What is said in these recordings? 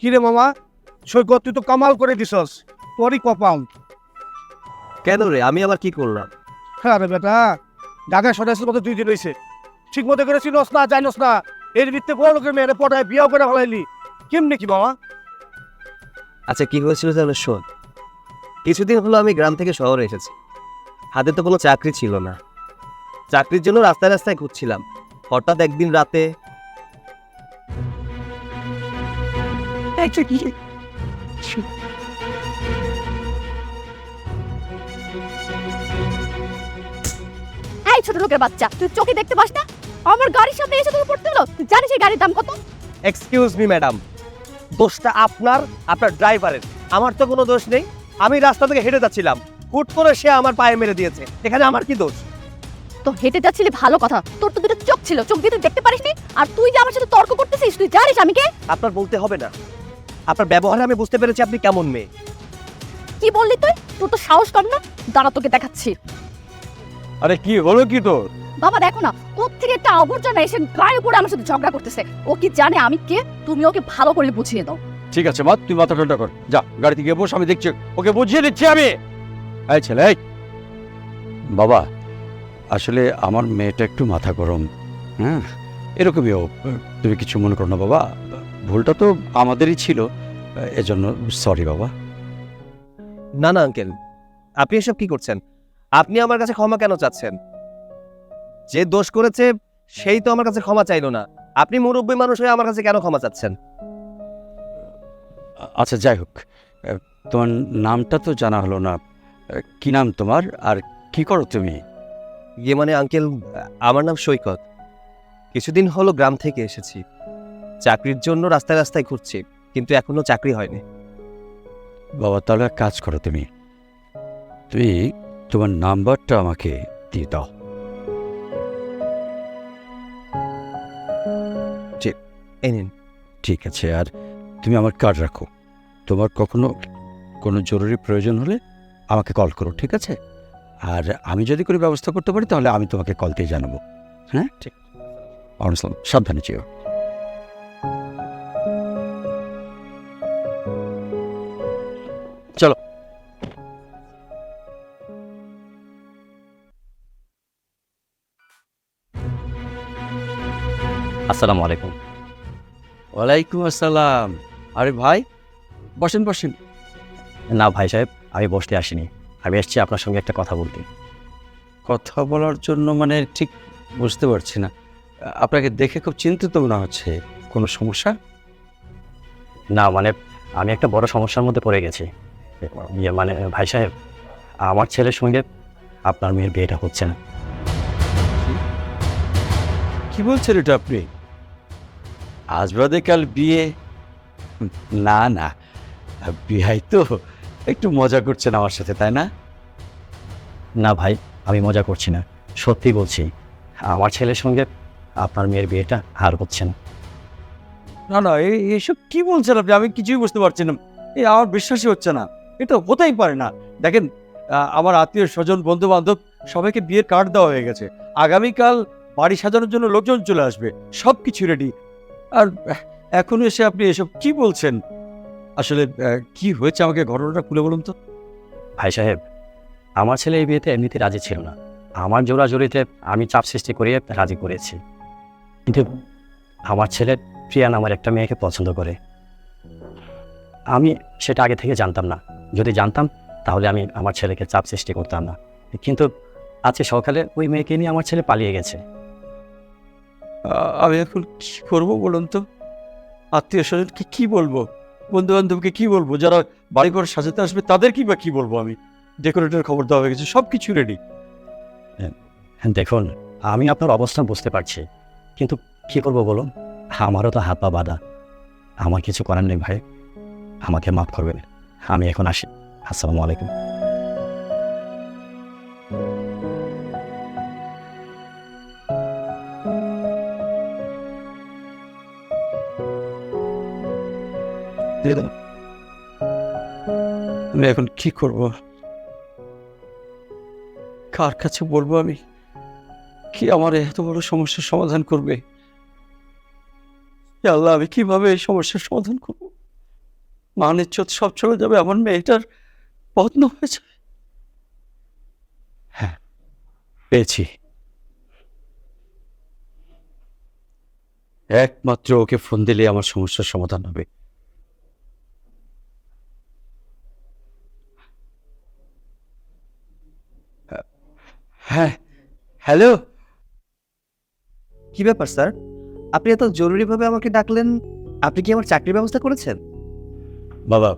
কিরে মামা, সৈকত তুই তো কামাল করে দিছস, তোরই কপাল। কেন রে, আমি আবার কি করলাম? হ্যাঁ রে বেটা, ঢাকায় সদস্যের মতো 2 দিন হয়েছে, ঠিক মতো করে চিনস না, জানস না, এর ভিত্তে বড় লোকের মেয়েরে পটায় বিয়াও করে ফেলাইলি, কেমনি কি মামা? আচ্ছা, কি হয়েছিল তাহলে শোন। কিছুদিন হলো আমি গ্রাম থেকে শহরে এসেছি। হাতে তো কোনো চাকরি ছিল না। চাকরির জন্য রাস্তায় রাস্তায় ঘুরছিলাম। হঠাৎ একদিন রাতে এই ছোট লোকের বাচ্চা, তুই চোখে দেখতে পাস না? আমার গাড়ির সামনে এসে তোকে পড়তে হলো? তুই জানিস এই গাড়ির দাম কত? এক্সকিউজ মি ম্যাডাম, দোষটা আপনার ড্রাইভারের। আমার তো কোনো দোষ নেই। আমি রাস্তা থেকে হেঁটে যাচ্ছিলাম, হুট করে সে আমার পায়ে মেরে দিয়েছে। এখানে আমার কি দোষ? তো হেঁটে যাচ্ছিলি ভালো কথা, তোর তো দুটো চোখ ছিল, চোখ দিয়ে তুই দেখতে পারিসনি। আর তুই যে আমার সাথে তর্ক করতেছিস, তুই জানিস আমি কে? আপনার বলতে হবে না। আপনার ব্যবহারে আমি বুঝতে পেরেছি আপনি কেমন মেয়ে। কি বললি তুই? তোর তো সাহস কম না? দাঁড়া, তোকে দেখাচ্ছি। আরে কি হলো কি তোর? বাবা দেখো না, কোত্থেকে একটা আবর্জনা এসে গায়ে পড়ে আমার সাথে ঝগড়া করতেছে। ও কি জানে আমি কে? তুমি ওকে ভালো করে বুঝিয়ে দাও। ঠিক আছে মা, তুই মাথা ঠান্ডা কর, যা গাড়িতে গিয়ে বস, আমি দেখছি, ওকে বুঝিয়ে দিচ্ছি আমি। এই ছেলে, এই বাবা, আসলে আমার মেয়েটা একটু মাথা গরম, হ্যাঁ, এরকমই ও। তুমি কিছু মনে করো না বাবা, ভুলটা তো আমাদেরই ছিল, এজন্য সরি বাবা। না না আঙ্কেল, আপনি এসব কি করছেন? আপনি আমার কাছে ক্ষমা কেন চাচ্ছেন? যে দোষ করেছে সেই তো আমার কাছে ক্ষমা চাইলো না। আপনি মুরব্বী মানুষ হয়ে আমার কাছে কেন ক্ষমা চাচ্ছেন? আচ্ছা যাই হোক, তোমার নামটা তো জানা হলো না, কি নাম তোমার আর কি করো তুমি? ইয়ে মানে আঙ্কেল, আমার নাম সৈকত। কিছুদিন হলো গ্রাম থেকে এসেছি। চাকরির জন্য রাস্তায় রাস্তায় ঘুরছি, কিন্তু এখনো চাকরি হয়নি। বাবা তাহলে এক কাজ করো, তুমি তুমি তোমার নাম্বারটা আমাকে দিয়ে দাও। এই নিন। ঠিক আছে, আর তুমি আমার কার্ড রাখো, তোমার কখনো কোনো জরুরি প্রয়োজন হলে আমাকে কল করো, ঠিক আছে? আর আমি যদি কোনো ব্যবস্থা করতে পারি তাহলে আমি তোমাকে কল দিয়ে জানাবো। হ্যাঁ ঠিক। আসসালাম, সাবধানে যেও। চলো। আসসালামু আলাইকুম। ওয়ালাইকুম আসসালাম। আরে ভাই, বসেন বসেন। না ভাই সাহেব, আমি বসতে আসিনি, আমি এসেছি আপনার সঙ্গে একটা কথা বলতে। কথা বলার জন্য মানে ঠিক বুঝতে পারছি না, আপনাকে দেখে খুব চিন্তিত মনে হচ্ছে। কোনো সমস্যা? না মানে, আমি একটা বড় সমস্যার মধ্যে পড়ে গেছি। ইয়ে মানে ভাই সাহেব, আমার ছেলের সঙ্গে আপনার মেয়ের বিয়েটা হচ্ছে না। কি বলছেন এটা আপনি? আজ বাদে কাল বিয়ে? না না, বিহাই তো একটু মজা করছেন আমার সাথে, তাই না? না ভাই, আমি মজা করছি না, সত্যি বলছি। আমার ছেলের সঙ্গে আপনার মেয়ের বিয়েটা আর হচ্ছে না। না না, এইসব কি বলছেন আপনি? আমি কিছুই বুঝতে পারছি না, এই আমার বিশ্বাসই হচ্ছে না। এটা হতেই পারে না। দেখেন, আমার আত্মীয় স্বজন বন্ধু বান্ধব সবাইকে বিয়ের কার্ড দেওয়া হয়ে গেছে। আগামীকাল বাড়ি সাজানোর জন্য লোকজন চলে আসবে, সব কিছু রেডি। আর এখন এসে আপনি এসব কি বলছেন? আসলে কি হয়েছে আমাকে ঘটনাটা খুলে বলুন তো। ভাই সাহেব, আমার ছেলে এই বিয়েতে এমনিতে রাজি ছিল না। আমার জোরাজোরিতে আমি চাপ সৃষ্টি করিয়ে রাজি করেছি। কিন্তু আমার ছেলে প্রিয়া নামের একটা মেয়েকে পছন্দ করে। আমি সেটা আগে থেকে জানতাম না। যদি জানতাম তাহলে আমি আমার ছেলেকে চাপ সৃষ্টি করতাম না। কিন্তু আজকে সকালে ওই মেয়েকে নিয়ে আমার ছেলে পালিয়ে গেছে। আমি এখন কি করবো বলুন তো? আত্মীয় স্বজনকে কি বলবো, বন্ধু বান্ধবকে কি বলবো, যারা বাড়িঘর সাজাতে আসবে তাদের কি বলবো? আমি ডেকোরেটর খবর দেওয়া হয়ে গেছে, সব কিছু রেডি। দেখুন, আমি আপনার অবস্থা বুঝতে পারছি, কিন্তু কী করবো বলুন? আমারও তো হাত পা বাঁধা। আমার কিছু করার নেই ভাই, আমাকে মাফ করবেন। আমি এখন আসি। আসসালামু আলাইকুম। আমি এখন কি করব? কার কাছে বলবো আমি? কি আমার এত বড় সমস্যার সমাধান করবে? হে আল্লাহ, আমি কিভাবে এই সমস্যার সমাধান করব? মান ইজ্জত সব চলে যাবে, আমার মেয়েটার পত্ন হয়ে যাবে। হ্যাঁ, পেয়েছি। একমাত্র ওকে ফোন দিলে আমার সমস্যার সমাধান হবে। হ্যাঁ, হ্যালো। কি ব্যাপার স্যার, আপনি এত জরুরিভাবে আমাকে ডাকলেন? আপনি কি আমার চাকরির ব্যবস্থা করেছেন? বাবা,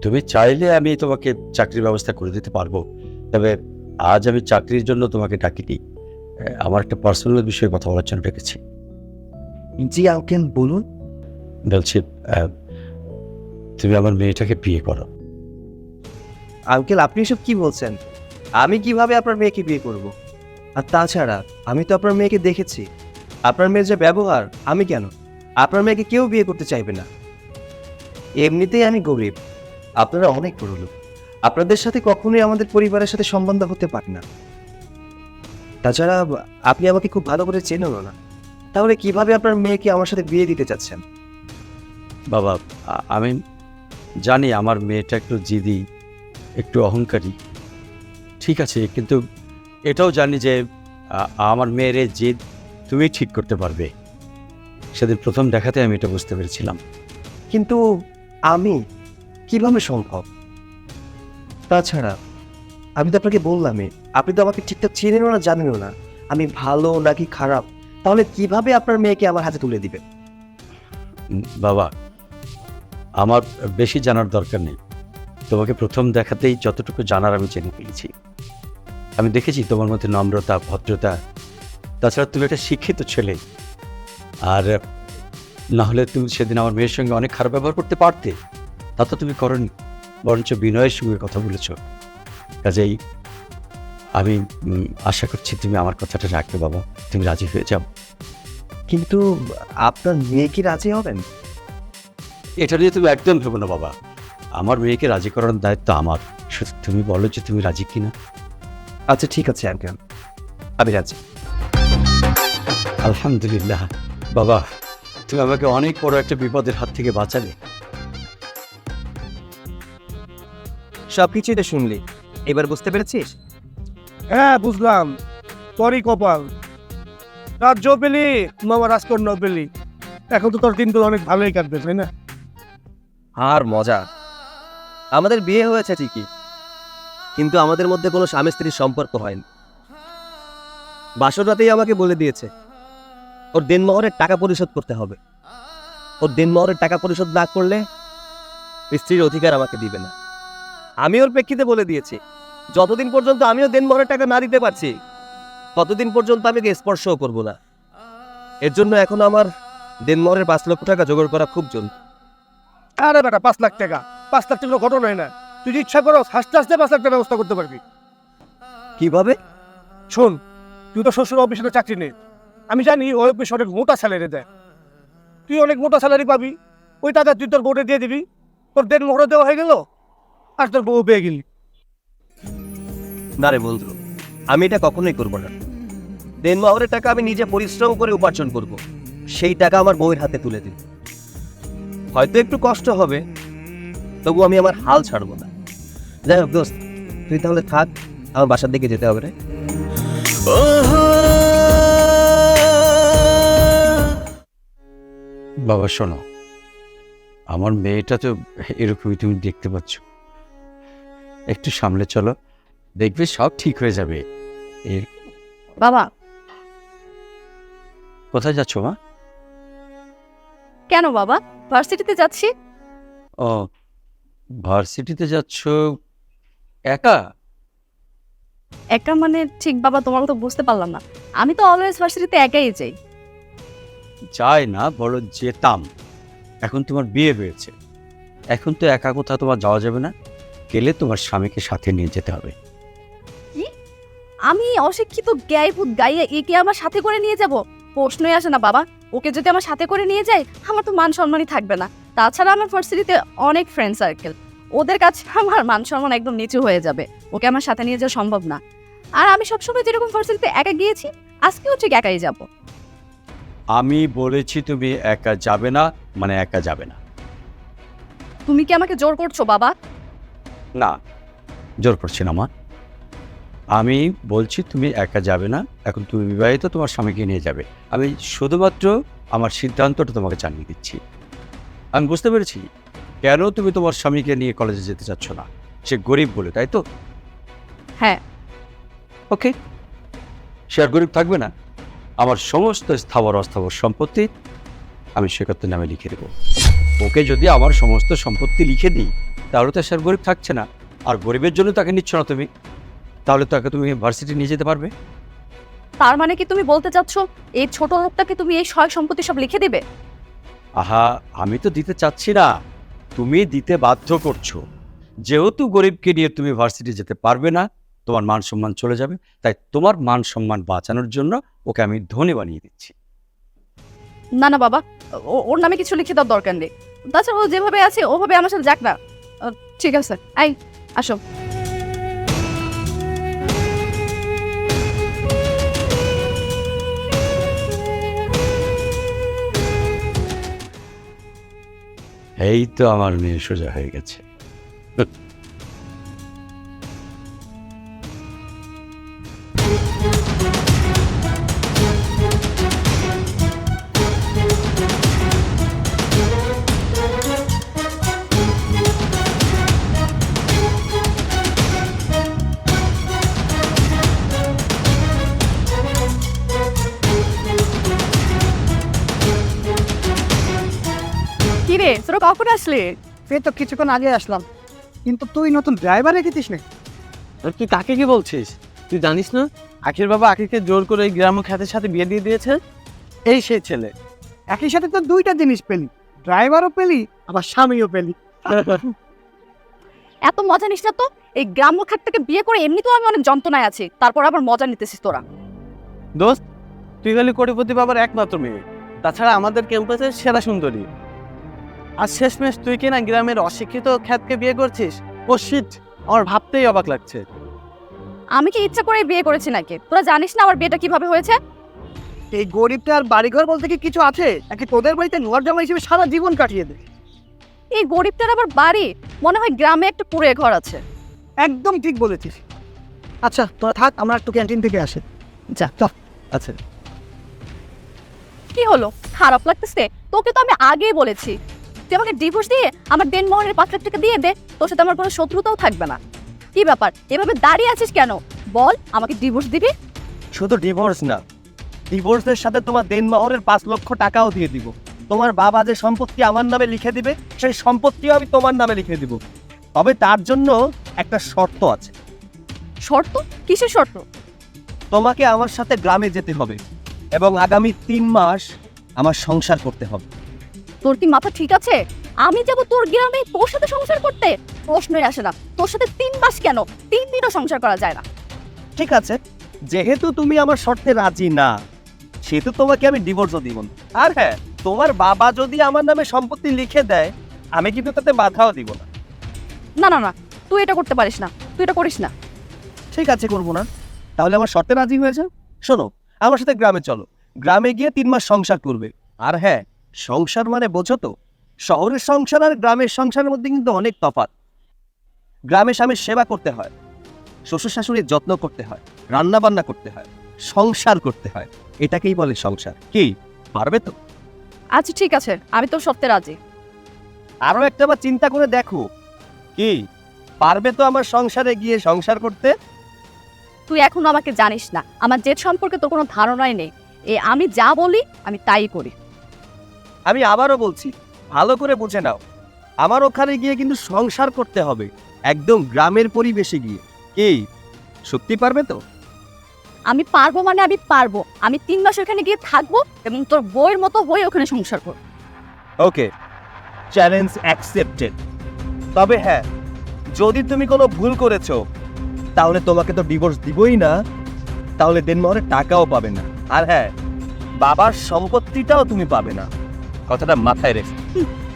তুমি চাইলে আমি তোমাকে চাকরির ব্যবস্থা করে দিতে পারবো, তবে আজ আমি চাকরির জন্য তোমাকে ডাকিনি। আমার একটা পার্সোনাল বিষয়ে কথা বলার জন্য ডেকেছি। জি আঙ্কেল, বলুন। বলছি, তুমি আমার মেয়েটাকে বিয়ে করো। আঙ্কেল, আপনি এসব কি বলছেন? আমি কিভাবে আপনার মেয়েকে বিয়ে করব? আর তাছাড়া আমি তো আপনার মেয়েকে দেখেছি। আপনার মেয়ের যে ব্যবহার, আমি কেন? আপনার মেয়েকে কেউ বিয়ে করতে চাইবে না। এমনিতেই আমি গরিব, আপনারা অনেক বড় লোক। আপনাদের সাথে কখনোই আমাদের পরিবারের সাথে সম্বন্ধ হতে পারে না। তাছাড়া আপনি আমাকে খুব ভালো করে চেনেনও না, তাহলে কিভাবে আপনার মেয়েকে আমার সাথে বিয়ে দিতে চাচ্ছেন? বাবা, আমি জানি আমার মেয়েটা একটু জিদি, একটু অহংকারী, ঠিক আছে, কিন্তু এটাও জানি যে আমার মেয়ের এই জিদ তুমি ঠিক করতে পারবে। সেদিন প্রথম দেখাতে আমি এটা বুঝতে পেরেছিলাম। কিন্তু আমি কিভাবে সম্ভব? তাছাড়া আমি তো আপনাকে বললামই, আপনি তো আমাকে ঠিকঠাক চেনেনও না, জানেনও না আমি ভালো নাকি খারাপ। তাহলে কিভাবে আপনার মেয়েকে আমার হাতে তুলে দিবেন? বাবা, আমার বেশি জানার দরকার নেই। তোমাকে প্রথম দেখাতেই যতটুকু জানার আমি জেনে ফেলেছি। আমি দেখেছি তোমার মধ্যে নম্রতা, ভদ্রতা, তাছাড়া তুমি একটা শিক্ষিত ছেলে। আর না হলে তুমি সেদিন আমার মেয়ের সঙ্গে অনেক খারাপ ব্যবহার করতে পারতে, তা তো তুমি করনি, বরঞ্চ বিনয়ের সঙ্গে কথা বলেছ। কাজেই আমি আশা করছি তুমি আমার কথাটা রাখবে বাবা, তুমি রাজি হয়ে যাও। কিন্তু আপনার মেয়ে কি রাজি হবেন? এটা নিয়ে তুমি একদম ভেবো না বাবা, আমার মেয়েকে রাজি করার দায়িত্ব আমার। শুধু তুমি বলো যে তুমি রাজি কিনা। আচ্ছা ঠিক আছে আঙ্কেল, আমি রাজি। আলহামদুলিল্লাহ বাবা, তুমি আমাকে অনেক বড় একটা বিপদের হাত থেকে বাঁচালে। সবকিছুই তো শুনলি, এবার বুঝতে পেরেছিস? হ্যাঁ বুঝলাম, তোরই কপাল। রাজ্য পেলি, মামা রাজকন্য পেলি। এখন তো তোর দিনগুলো অনেক ভালোই কাটবে, তাই না? আর মজা, আমাদের বিয়ে হয়েছে ঠিকই, কিন্তু আমাদের মধ্যে কোনো স্বামী স্ত্রীর সম্পর্ক হয়নি। বাসর রাতেই আমাকে বলে দিয়েছে ওর দেনমোহরের টাকা পরিশোধ করতে হবে। ওর দেনমোহরের টাকা পরিশোধ না করলে স্ত্রীর অধিকার আমাকে দিবে না। আমি ওর প্রেক্ষিতে বলে দিয়েছি যতদিন পর্যন্ত আমিও দেনমোহরের টাকা না দিতে পারছি ততদিন পর্যন্ত আমি ওকে স্পর্শও করব না। এর জন্য এখন আমার দেনমোহরের 5 লক্ষ টাকা জোগাড় করা খুব জরুরি। আরে বেটা, 5 লাখ টাকা 5 লাখ টাকা ঘটনা হয় না। তুই যদি ইচ্ছা করো হাসতে হাসতে 5 লাখ টাকা ব্যবস্থা করতে পারবি। কিভাবে? শোন, তুই তো শ্বশুর অফিসে চাকরি নেই, আমি জানি ওই অফিসে অনেক মোটা স্যালারি দেয়। তুই অনেক মোটা স্যালারি পাবি, ওই টাকা তুই তোর বউকে দিয়ে দিবি, তোর দেনমোহর দেওয়া হয়ে গেল, আর তোর বউ পেয়ে গেলি। না রে বন্ধু, আমি এটা কখনোই করব না। দেনমোহরের টাকা আমি নিজে পরিশ্রম করে উপার্জন করব, সেই টাকা আমার বউয়ের হাতে তুলে দিই। হয়তো একটু কষ্ট হবে, তবু আমি আমার হাল ছাড়বো না। যাই হোক দোস্ত, তুই তাহলে থাক, আমার বাসার দিকে যেতে হবে রে। বাবা শোনো, আমার মেয়েটা তো এরকমই তুমি দেখতে পাচ্ছ, একটু সামলে চলো, দেখবে সব ঠিক হয়ে যাবে। এর বাবা, কোথায় যাচ্ছ মা? কেন বাবা? ভার্সিটিতে যাচ্ছি। ও, ভার্সিটিতে যাচ্ছ একা? একা মানে ঠিক বাবা, তোমার তো বুঝতে পারলাম না। আমি তো অলওয়েজ ভার্সিটিতে একাই যাই। যাই না, বলো যেতাম। এখন তোমার বিয়ে হয়েছে, এখন তো একা কোথাও তোমার যাওয়া যাবে না, গেলে তোমার স্বামীকে সাথে নিয়ে যেতে হবে। আমি অশিক্ষিত গাইভূত গাইয়ে একে আমার সাথে করে নিয়ে যাব? প্রশ্নই আসে না বাবা। ওকে যদি আমার সাথে করে নিয়ে যাই, আমার তো মান সম্মানই থাকবে না। তাছাড়া আমার ভার্সিটিতে অনেক ফ্রেন্ড সার্কেল, ওদের কাছে আমার মান সম্মান একদম নিচু হয়ে যাবে। ওকে আমার সাথে নিয়ে যাওয়া সম্ভব না। আর আমি সবসময় যেরকম ভার্সিটিতে একা গিয়েছি, আজকেও ঠিক একাই যাব। আমি বলেছি তুমি একা যাবে না, মানে একা যাবে না। তুমি কি আমাকে জোর করছো বাবা? না, জোর করছি না মা। আমি বলছি তুমি একা যাবে না, এখন তুমি বিবাহিত, তোমার স্বামীকে নিয়ে যাবে। আমি শুধুমাত্র আমার সিদ্ধান্তটা তোমাকে জানিয়ে দিচ্ছি। আমি বুঝতে পেরেছি কেন তুমি তোমার স্বামীকে নিয়ে কলেজে যেতে চাচ্ছ না। সে গরিব বলে, তাই তো? হ্যাঁ। ওকে, সে আর গরিব থাকবে না। আমার সমস্ত স্থাবর অস্থাবর সম্পত্তি আমি শেখাতের নামে লিখে দেবো। ওকে যদি আমার সমস্ত সম্পত্তি লিখে দিই তাহলে তো সে আর গরিব থাকছে না। আর গরিবের জন্য তাকে নিচ্ছ না তুমি, তাহলে তাকে তুমি ভার্সিটি নিয়ে যেতে পারবে। তার মানে কি তুমি বলতে চাচ্ছ এই ছোট লোকটাকে তুমি এই সয় সম্পত্তি সব লিখে দিবে? আহা, আমি তো দিতে চাচ্ছি না, তুমি দিতে বাধ্য করছো। যেহেতু গরিবকে নিয়ে তুমি ভার্সিটি যেতে পারবে না, তোমার মান সম্মান চলে যাবে, তাই তোমার মান সম্মান বাঁচানোর জন্য ওকে আমি ধনী বানিয়ে দিচ্ছি। না না বাবা, ওর নামে কিছু লিখে দেওয়ার দরকার নেই। তাছাড়া ও যেভাবে আছে ওভাবে আমার সাথে যাক না। ঠিক আছে, আই আসো। এই তো আমার মেয়ে সোজা হয়ে গেছে। কি রে, তোরা কখন আসলি? এই তো কিছুক্ষণ আগে আসলাম, কিন্তু তুই নতুন ড্রাইভার রেখেছিস না? তুই কাকে কি বলছিস? তুই জানিস না আখির বাবা আখিকে জোর করে এই গ্রাম্য খ্যাতের সাথে বিয়ে দিয়ে দিয়েছে? এই সেই ছেলে। একই সাথে তো দুইটা জিনিস পেলি, ড্রাইভারও পেলি আবার স্বামীও পেলি। এত মজা নিস না তো। এই গ্রাম্য খাটটাকে বিয়ে করে এমনিতেও আমি অনেক যন্ত্রণায় আছি, তারপর আবার মজা নিতেছিস তোরা। দোস্ত, তুই হলি কোটিপতি বাবার একমাত্র মেয়ে, তাছাড়া আমাদের ক্যাম্পাসের সেরা সুন্দরী। আর শেষমেশ তুই কিনা গ্রামের অশিক্ষিত খ্যাতকে বিয়ে করছিস? ও শিট, আমার ভাবতেই অবাক লাগছে। আমি কি ইচ্ছা করে বিয়ে করেছি নাকি? তোরা জানিস না আমার বিয়েটা কিভাবে হয়েছে? এই গরিবটা আর বাড়িঘর বলতে কি কিছু আছে নাকি তোদের বাড়িতে নোয়ার জামা হিসেবে সারা জীবন কাটিয়ে দে? এই গরিবটার আবার বাড়ি, মনে হয় গ্রামে একটা কুঁড়ে ঘর আছে। একদম ঠিক বলেছিস। আচ্ছা তোরা থাক, আমরা একটু ক্যান্টিন থেকে আসি। যা। আচ্ছা, কি হলো, খারাপ লাগতেছে? তোকে তো আমি আগেই বলেছি তুই আমাকে ডিভোর্স দিয়ে আমার দেনমোহরের 5 লাখ টাকা দিয়ে দে, তোর সাথে আমার কোনো শত্রুতাও থাকবে না। কি ব্যাপার, এভাবে দাঁড়িয়ে আছিস কেন? বল, আমাকে ডিভোর্স দিবি? শুধু ডিভোর্স না, ডিভোর্সের সাথে তোমার দেনমোহরের 5 লক্ষ টাকাও দিয়ে দিব। তোমার বাবা যে সম্পত্তি আমার নামে লিখে দিবে সেই সম্পত্তিও আমি তোমার নামে লিখে দিব। তবে তার জন্য একটা শর্ত আছে। শর্ত? কিসের শর্ত? তোমাকে আমার সাথে গ্রামে যেতে হবে এবং আগামী 3 মাস আমার সংসার করতে হবে। তোর কি মাথা ঠিক আছে? আমি যাব তোর গ্রামে তোর সাথে সংসার করতে? প্রশ্নই আসে না। তোর সাথে 3 মাস কেন, 3 দিনও সংসার করা যায় না। ঠিক আছে, যেহেতু তুমি আমার শর্তে রাজি না, সেহেতু তোমাকে আমি ডিভোর্সও দিব না। আর হ্যাঁ, তোমার বাবা যদি আমার নামে সম্পত্তি লিখে দেয়, আমি কিন্তু তাতে বাধাও দিব না। না না না, তুই এটা করতে পারিস না, তুই এটা করিস না। ঠিক আছে, করবো না। তাহলে আমার শর্তে রাজি হয়েছে? শোনো, আমার সাথে গ্রামে চলো। গ্রামে গিয়ে 3 মাস সংসার করবে। আর হ্যাঁ, সংসার মানে বোঝো তো, শহরের সংসার আর গ্রামের সংসারের মধ্যে কিন্তু অনেক তফাৎ। গ্রামে স্বামীর সেবা করতে হয়, শ্বশুর শাশুড়ির যত্ন করতে হয়, রান্না বান্না করতে হয়, সংসার করতে হয়। এটাকেই বলে সংসার। কি পারবে তো? আচ্ছা ঠিক আছে, আমি তোর শর্তে রাজি। আরো একটা বার চিন্তা করে দেখো, কি পারবে তো আমার সংসারে গিয়ে সংসার করতে? তুই এখনো আমাকে জানিস না, আমার জেদ সম্পর্কে তোর কোনো ধারণাই নেই। আমি যা বলি আমি তাই করি। আমি আবারও বলছি, ভালো করে বুঝে নাও, আমার ওখানে গিয়ে কিন্তু সংসার করতে হবে, একদম গ্রামের পরিবেশে গিয়ে। কি সত্যি পারবে তো? আমি পারবো মানে আমি পারবো। আমি 3 মাস ওখানে গিয়ে থাকবো এবং তোর বউয়ের মতো হয়ে ওখানে সংসার করবো। ওকে, চ্যালেঞ্জ অ্যাকসেপ্টেড। তবে হ্যাঁ, যদি তুমি কোনো ভুল করেছো তাহলে তোমাকে তো ডিভোর্স দিবই না, তাহলে দেনমোহরের টাকাও পাবে না। আর হ্যাঁ, বাবার সম্পত্তিটাও তুমি পাবে না। কথাটা মাথায় রেখে।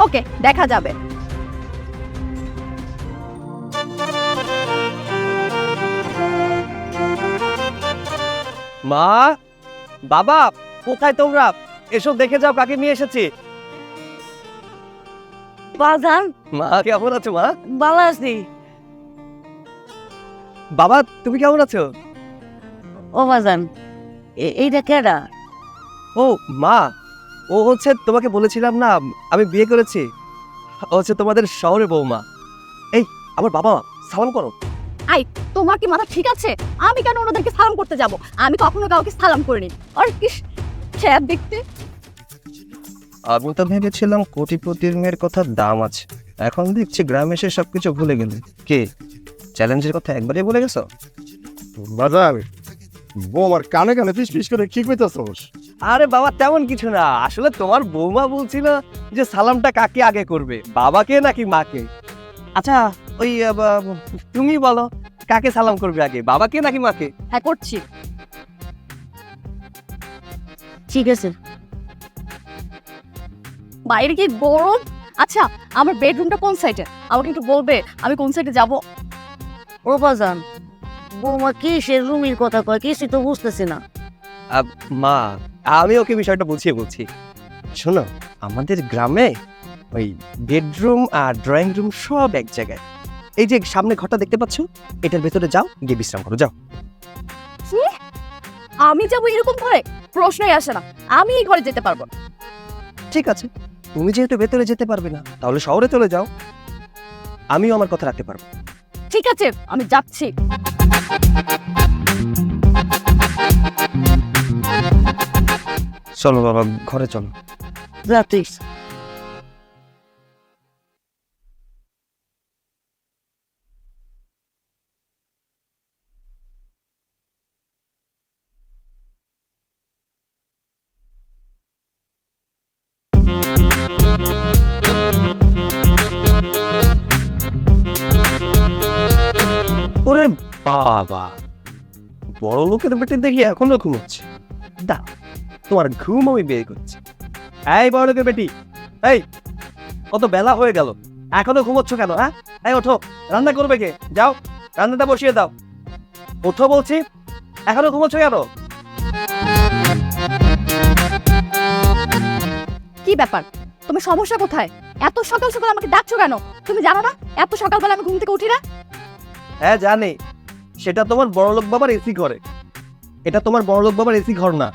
ওকে, দেখা যাবে। মা, বাবা, কোথায় তোমরা? এসো দেখে যাও কাকে নিয়ে এসেছি। বাজান মা কেমন আছো মা? ভালো আছি। বাবা তুমি কেমন আছো? ও বাজান এইটা কেডা? ও মা, ও হচ্ছে তোমাকে বলেছিলাম না আমি বিয়ে করেছি, ও হচ্ছে তোমাদের শহরে বৌমা। এই আমার বাবা, সালাম করো। তোমার কি মাথা ঠিক আছে? আমি কেন ওনাদেরকে সালাম করতে যাব? আমি কখনো কাউকে সালাম করিনি। আর কি খ্যাত দেখতে। আমি তো ভেবেছিলাম কোটিপতির মেয়ের কথা দাম আছে, এখন দেখছি গ্রামে এসে সবকিছু ভুলে গেলে। কে চ্যালেঞ্জের কথা একবারই বলে গেছো? বাজার বৌমার কানে কানে ফিস ফিস করে কি কইতাছস? আরে বাবা তেমন কিছু না, আসলে তোমার বৌমা বলছিল যে সালামটা কাকে আগে করবে, বাবাকে নাকি মাকে। আচ্ছা ওই তুমি বলো কাকে সালাম করবে আগে, বাবাকে নাকি মাকে? হ্যাঁ করছি। ঠিক আছে। বাইরে কি গরম? আচ্ছা আমার বেডরুমটা কোন সাইডে? আমাকে একটু বলবে আমি কোন সাইডে যাব? ও বাজান বৌমা কিসের রুমের কথা কয় কিছু তো বুঝতেছি না। মা আমি ওকে বিষয়টা বুঝিয়ে বলছি। শোনো, আমাদের গ্রামে ওই বেডরুম আর ড্রয়িং রুম সব এক জায়গায়। এই যে সামনে ঘরটা দেখতে পাচ্ছ, এটার ভেতরে যাও, গিয়ে বিশ্রাম করো, যাও। আমি যাব এরকম করে? প্রশ্নই আসে না, আমি এই ঘরে যেতে পারবো না। ঠিক আছে, তুমি যেহেতু ভেতরে যেতে পারবে না, তাহলে শহরে চলে যাও, আমিও আমার কথা রাখতে পারবো। ঠিক আছে আমি যাচ্ছি। চলো বাবা, ঘরে চলো। যাতিস। ওরে বাবা, বড় লোকের বেটে দেখি এখনো ঘুমোচ্ছে। দা তোমার ঘুম আমি বের করছি। এই বড় লোকের বেটি, এই কত বেলা হয়ে গেল, এখনো ঘুমোচ্ছ কেন? হ্যাঁ, এই ওঠো, রান্না করবে কে? যাও রান্নাটা বসিয়ে দাও। ওঠো বলছি, এখনো ঘুমোচ্ছ কেন? কি ব্যাপার? তোমার সমস্যা কোথায়? এত সকাল সকাল আমাকে ডাকছো কেন? তুমি জানো না এত সকালবেলা আমি ঘুম থেকে উঠি না? হ্যাঁ জানি, সেটা তোমার বড়লোক বাবার এসি ঘরে। এটা তোমার বড়লোক বাবার এসি ঘর না,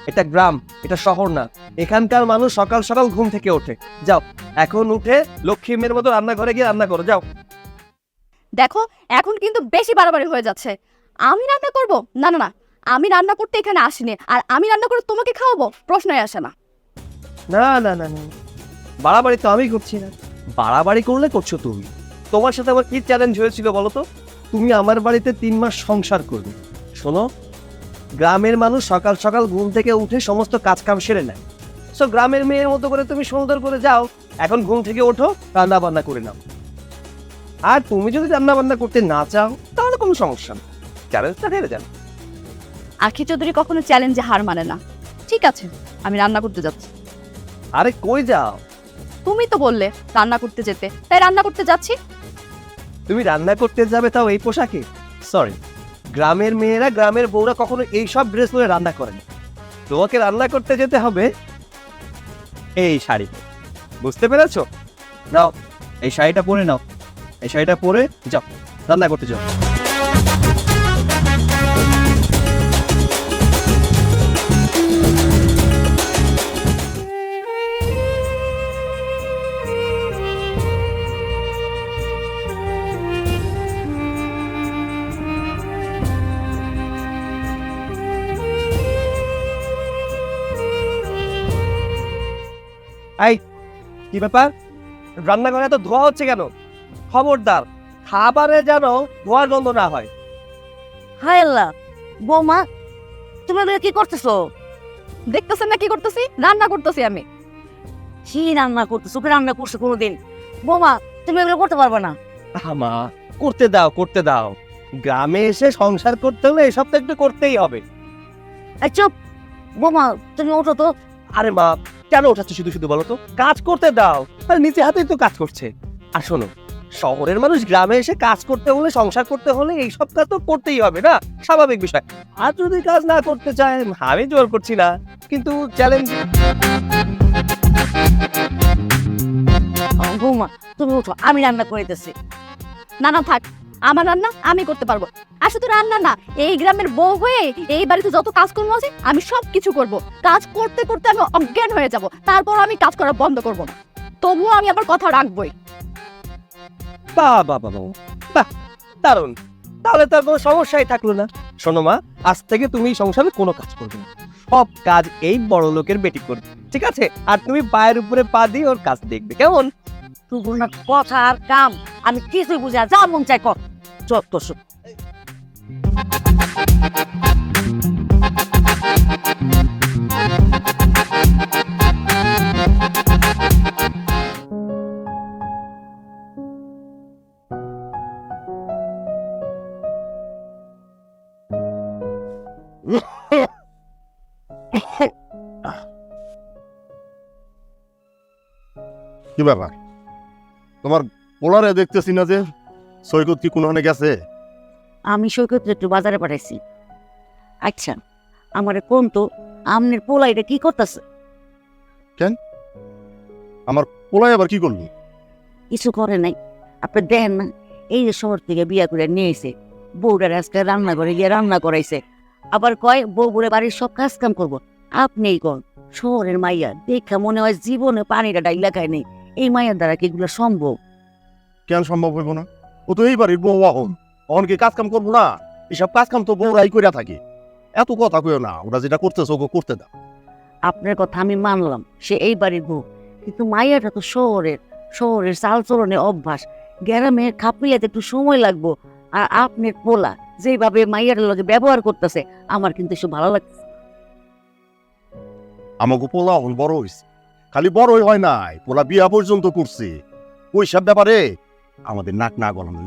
এটা গ্রাম, এটা শহর না। এখানকার মানুষ সকাল সকাল ঘুম থেকে ওঠে। যাও এখন উঠে লক্ষ্মী মেয়ের মতো রান্নাঘরে গিয়ে রান্না করো, যাও। দেখো এখন কিন্তু বেশি বাড়াবাড়ি হয়ে যাচ্ছে। আমি রান্না করব? না না না, আমি রান্না করতে এখানে আসিনি, আর আমি রান্না করে তোমাকে খাওয়াবো প্রশ্নই আসে না। না না না না, বাড়াবাড়ি তো আমি করছি না, বাড়াবাড়ি করলে করছো তুমি। তোমার সাথে আমার কি চ্যালেঞ্জ হয়েছিল বলো তো? তুমি আমার বাড়িতে 3 মাস সংসার করবে। শোনো, গ্রামের মানুষ সকাল সকাল ঘুম থেকে উঠে সমস্ত কাজ কাম সেরে নেয়। সো গ্রামের মেয়ের মতো করে তুমি সুন্দর করে যাও, এখন ঘুম থেকে ওঠো, রান্না বান্না করে নাও। আর তুমি যদি রান্না বান্না করতে না চাও তাহলে কোনো সমস্যা নেই, চ্যালেঞ্জটা হেরে যান। আখি চৌধুরী কখনো চ্যালেঞ্জে হার মানে না। ঠিক আছে আমি রান্না করতে যাচ্ছি। আরে কই যাও? তুমি তো বললে রান্না করতে যেতে, তাই রান্না করতে যাচ্ছি। তুমি রান্না করতে যাবে তাও এই পোশাকে? সরি, গ্রামের মেয়েরা, গ্রামের বউরা কখনো এই সব ড্রেস পরে রান্না করে না। তোমাকে রান্না করতে যেতে হবে এই শাড়িতে, বুঝতে পেরেছো? নাও এই শাড়িটা পরে নাও, এই শাড়িটা পরে যাও রান্না করতে যাও। এই কি ব্যাপার, রান্নাঘরে তো ধোয়া হচ্ছে কেন? খবরদার খাবারে যেন ধোয়ার গন্ধ না হয়। হায় আল্লাহ, বৌমা তুমি এগুলো কি করতেছো? দেখতেছেন না কি করতেছি? রান্না করতেছি আমি। কি রান্না করতেছো? কি রান্না করছো কোনোদিন? বৌমা তুমি এগুলো করতে পারবে না। মা করতে দাও, করতে দাও। গ্রামে এসে সংসার করতে হলে এসব তো একটু করতেই হবে। এই চুপ, বৌমা তুমি ওঠো তো। আরে মা কেন ওঠাচ্ছ শুধু শুধু বলো তো? কাজ করতে দাও, আর নিচে হাতেই তো কাজ করছে। আর শোনো, শহরের মানুষ গ্রামে এসে কাজ করতে হলে, সংসার করতে হলে এইসব কাজ তো করতেই হবে না, স্বাভাবিক বিষয়। আর যদি কাজ না করতে চায় আমি জোর করছি না, কিন্তু চ্যালেঞ্জ। বৌমা তুমি উঠো, আমি রান্না করিতেছি। না না থাক, আমার রান্না আমি করতে পারবো। আর শুধু রান্না না, এই গ্রামের বউ হয়ে এই বাড়িতে যত কাজকর্ম আছে আমি সব কিছু করব। কাজ করতে করতে আমি অজ্ঞান হয়ে যাব, তারপর আমি কাজ করা বন্ধ করব না। তবুও আমি আবার কথা রাখবই। বাহ বাহ বাহ বাহ, বাহ দারুণ। তাহলে তো আর কোনো সমস্যাই থাকলো না। শোনো মা, আজ থেকে তুমি এই সংসারে কোনো কাজ করবে না, সব কাজ এই বড় লোকের বেটি করবে, ঠিক আছে? আর তুমি পায়ের উপরে পা দিয়ে ওর কাজ দেখবে, কেমন? তুই না কথা আর কাম আমি কিছুই বুঝি না, যা মন চাই কর। যত সব কি ব্যাপার, তোমার পোলারে দেখতেছি না যে? সৈকত কি কোনখানে গেছে? আমি সৈকত একটু বাজারে পাঠাইছি। আচ্ছা আমারে কোন তো আমনের পোলা এটা কি করতেছে? আমার পোলাই আবার কি করলো? কিছু করে নাই। আপনি দেখেন না, এই যে শহর থেকে বিয়া করে নিয়ে এসে বউটার আজকে রান্না করে গিয়ে রান্না করাইছে, আবার কয় বউ বুড়ে বাড়ির সব কাজ কাম করবো। আপনিই কোন শহরের মাইয়া দেখা মনে হয় জীবনে পানিটা ডাইলা খায় নেই। এই মাইয়ার দ্বারা কি এগুলো সম্ভব? কেন সম্ভব হইব না? ও তো এই বাড়ির বউ, অহন কি কাজ কাম করবো না? এসব কাজ কাম তো বউরাই কইরা থাকে। এত কথা কইও না, ওরা যেটা করতেছে ওকে করতে দাও। আপনার কথা আমি মানলাম, সে এই বাড়ির বউ, কিন্তু মাইয়াটা তো শহরের শহরের চালচলনে অভ্যাস। গ্রামের খাপিয়াতে একটু সময় লাগবো। আর আপনার পোলা যেভাবে মাইয়ার লগে ব্যবহার করতেছে আমার কিন্তু এসব ভালো লাগছে। আমাকে পোলা অহন বড় হয়েছে, খালি বড়ই হয় নাই, পোলা বিয়া পর্যন্ত করছে। ওই সব ব্যাপারে আমাদের নাক না গলানো।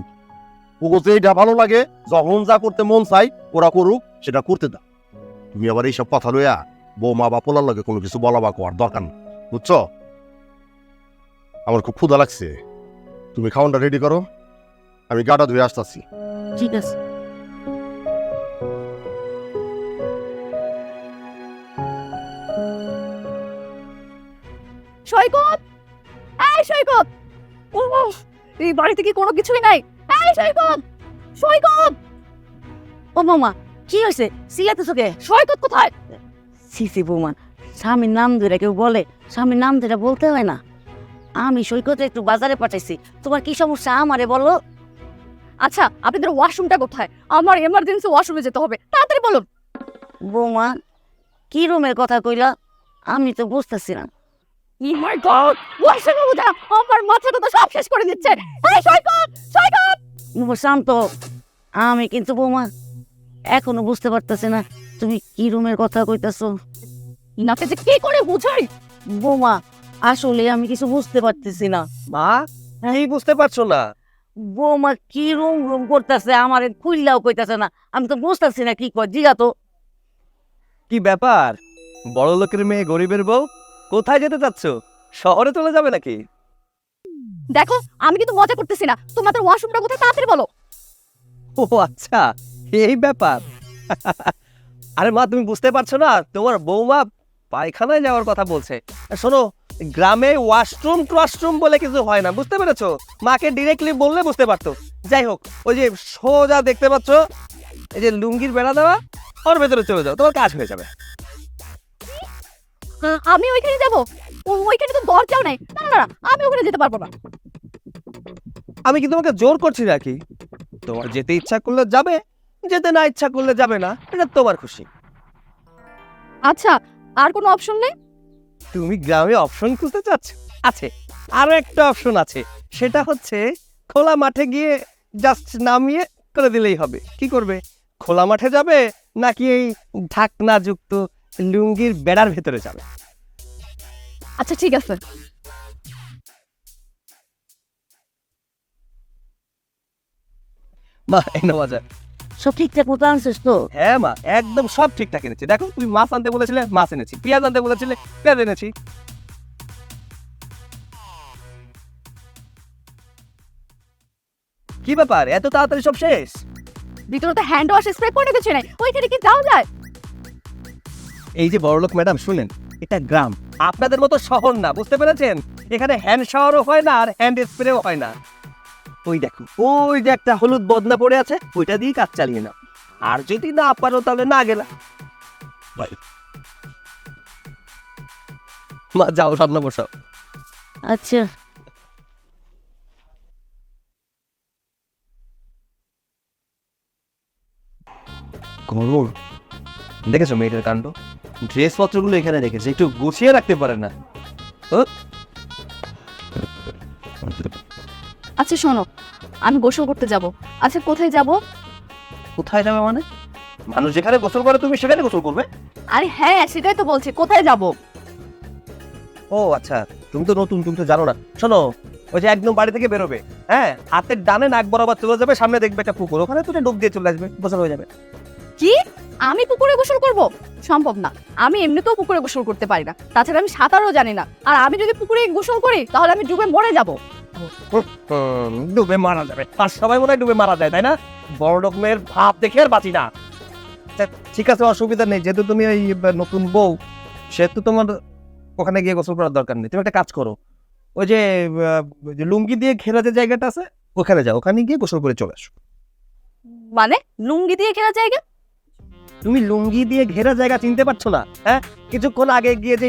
ওকে যেটা ভালো লাগে, যখন যা করতে মন চাই ওরা করুক, সেটা করতে দাও। তুমি আবার এইসব কথা লইয়া বৌমা বা পোলার লাগে কোনো কিছু বলা বা কোয়ার দরকার নেই, বুঝছো? আমার খুব ক্ষুধা লাগছে, তুমি খাওয়ানটা রেডি করো, আমি গাটা ধুয়ে আসতেছি। ঠিক আছে। সৈকত, এই সৈকত, উফ, এই বাড়িতে কি কোনো কিছুই নাই? এই সৈকত, সৈকত, ও মামা কি হয়েছে? সিলাতেছো কে? সৈকত কোথায়? সিসি বৌমা, স্বামীর নাম ধরে কেউ বলে? স্বামীর নাম ধরে বলতে হয় না। আমি সৈকতে একটু বাজারে পাঠাইছি, তোমার কি সমস্যা আমারে বলো। আচ্ছা আপনাদের ওয়াশরুমটা কোথায়? আমার এমার্জেন্সি ওয়াশরুমে যেতে হবে, তাড়াতাড়ি বলুন। বৌমা কি রুমের কথা কইলা? আমি তো বুঝতেছি না। ই মাই গড, ওয়াশরুমে কোথায়? আমার মাথাটা তো সব শেষ করে দিচ্ছে। এই সৈকত, সৈকত, বৌমা শান্ত। আমি কিন্তু বৌমা এখনো বুঝতে পারতেছি না তুমি কি রুমের কথা কইতাছো। ইনাকে যে কি করে বুঝাই? বৌমা আসলে আমি কিছু বুঝতে পারতেছি না। মা, এই বুঝতে পারছো না? বৌমা কি রুম রুম করতেছে, আমার খুললাও কইতাছে না। আমি তো বুঝতেছি না কি কয়, জিগা তো। কি ব্যাপার, বড় লোকের মেয়ে গরিবের বউ, কোথায় যেতে চাচ্ছ? শহরে চলে যাবে নাকি? দেখো আমি কিন্তু মজা করতেছি না, তোমাদের ওয়াশরুমটা কোথায় তাড়াতাড়ি বলো। ও আচ্ছা, এই ব্যাপার। আরে মা, তুমি বুঝতে পারছো না? তোমার বৌমা পায়খানায় যাওয়ার কথা বলছে। শোনো, গ্রামে ওয়াশরুম ট্রাশরুম বলে কিছু হয় না, বুঝতে পেরেছো? মাকে ডিরেক্টলি বললে বুঝতে পারতো। যাই হোক, ওই যে সোজা দেখতে পাচ্ছ, এই যে লুঙ্গির বেড়া দেওয়া, ওর ভেতরে চলে যাও, তোমার কাজ হয়ে যাবে। আমি ওইখানে যাব? ওইখানে তো দরজাও নাই। না না না, আমি ওখানে যেতে পারবো না। আমি কি তোমাকে জোর করছি নাকি? তোমার যেতে ইচ্ছা করলে যাবে, যেতে না ইচ্ছা করলে যাবে না, এটা তোমার খুশি। আচ্ছা আর কোনো অপশন নেই? তুমি গ্রামে অপশন খুঁজতে চাচ্ছ? আছে, আরো একটা অপশন আছে, সেটা হচ্ছে খোলা মাঠে গিয়ে জাস্ট নামিয়ে করে দিলেই হবে। কি করবে, খোলা মাঠে যাবে নাকি এই ঢাকনা যুক্ত লুঙ্গির বেড়ার ভেতরে যাবে? আচ্ছা ঠিক আছে। মা, এই নাও বাজার। সব ঠিকঠাক মতো আনছিস তো? হ্যাঁ মা, একদম সব ঠিকঠাক এনেছি। দেখো, তুমি মাছ আনতে বলেছিলে, মাছ এনেছি। পেঁয়াজ আনতে বলেছিলে, পেঁয়াজ এনেছি। কি ব্যাপার, এত তাড়াতাড়ি সব শেষ? ভিতরে তো হ্যান্ড ওয়াশ স্প্রে করে কিছু নাই, ওইখানে কি যাওয়া যায়? এই যে বড়লোক ম্যাডাম, শুনেন, এটা গ্রাম, আপনাদের মতো শহর না, বুঝতে পেরেছেন? এখানে হ্যান্ড শাওয়ারও হয় না আর হ্যান্ড স্প্রেও হয় না। ওই দেখো, ওই যে একটা হলুদ বদনা পড়ে আছে, ওইটা দিয়ে কাজ চালিয়ে নাও। আর যদি না পারো তাহলে না গেলা। মা যাও, সামনে বসাও। আচ্ছা গরুর দেখেছো মেয়েটার কাণ্ড? ড্রেসপত্রগুলো এখানে রেখেছে, একটু গুছিয়ে রাখতে পারে না। আচ্ছা শোনো, আমি গোসল করতে যাব। আচ্ছা কোথায় যাব? কোথায় যাবে মানে? মানুষ যেখানে গোসল করে তুমি সেখানে গোসল করবে? আরে হ্যাঁ, সেটাই তো বলছি, কোথায় যাব? ও আচ্ছা, তুমি তো নতুন, তুমি তো জানো না। শোনো, ওই যে একদম বাড়ি থেকে বেরোবে, হ্যাঁ, হাতের ডানে নাক বরাবর চলে যাবে, সামনে দেখবে একটা পুকুর, ওখানে তুমি ডুব দিয়ে চলে আসবে, গোসল হয়ে যাবে। কি? আমি পুকুরে গোসল করব? সম্ভব না, আমি এমনিতেও পুকুরে গোসল করতে পারি না, তাছাড়া আমি সাঁতারও জানি না। আর আমি যদি পুকুরে গোসল করি তাহলে আমি ডুবে মরে যাব। ডুবে মারা যাবে, আর সবাই মনে হয় ডুবে মারা যায়, তাই না? বড় রকমের ভাব দেখে আর বাঁচি না। আচ্ছা, ঠিক আছে, অসুবিধা নেই, যেহেতু তুমি ওই নতুন বউ, সেহেতু তোমার ওখানে গিয়ে গোসল করার দরকার নেই। তুমি একটা কাজ করো, ওই যে লুঙ্গি দিয়ে ঘেরা যে জায়গাটা আছে ওখানে যাও, ওখানে গিয়ে গোসল করে চলে আসো। মানে লুঙ্গি দিয়ে ঘেরা জায়গা? তুমি লুঙ্গি দিয়ে ঘেরা জায়গা চিনতে পারছো না? হ্যাঁ, কিছুক্ষণ আগে গিয়ে যে